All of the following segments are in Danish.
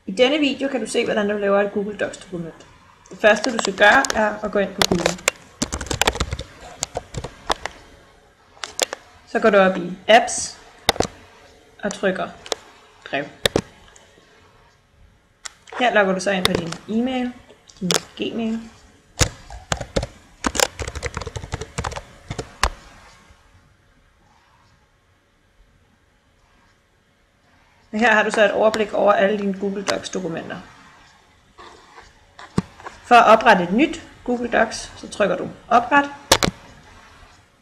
I denne video kan du se, hvordan du laver et Google Docs dokument. Det første du skal gøre er at gå ind på Google. Så går du op i Apps og trykker Brev. Her logger du så ind på din e-mail, din Gmail. Og her har du så et overblik over alle dine Google Docs dokumenter. For at oprette et nyt Google Docs, så trykker du Opret.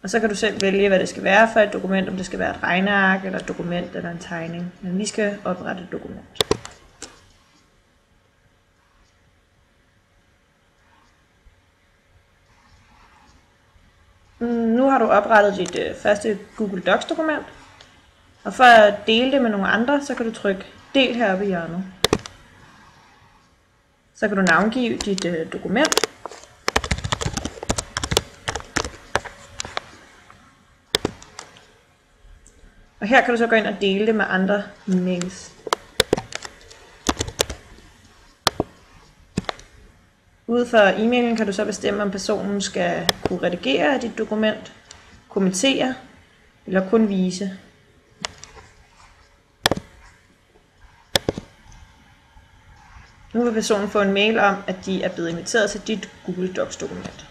Og så kan du selv vælge, hvad det skal være for et dokument, om det skal være et regneark, eller et dokument, eller en tegning. Men vi skal oprette et dokument. Nu har du oprettet dit første Google Docs dokument. Og for at dele det med nogle andre, så kan du trykke Del heroppe i hjørnet. Så kan du navngive dit dokument. Og her kan du så gå ind og dele det med andre e-mails. Ud fra e-mailen kan du så bestemme, om personen skal kunne redigere dit dokument, kommentere eller kun vise. Nu vil personen få en mail om, at de er blevet inviteret til dit Google Docs dokument.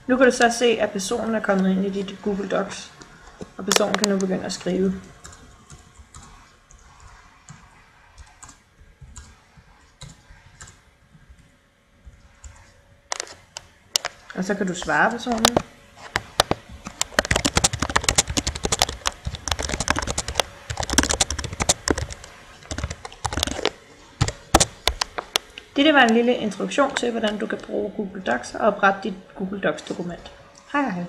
Nu kan du så se, at personen er kommet ind i dit Google Docs, og personen kan nu begynde at skrive. Og så kan du svare personen. Dette var en lille introduktion til, hvordan du kan bruge Google Docs og oprette dit Google Docs dokument. Hej hej.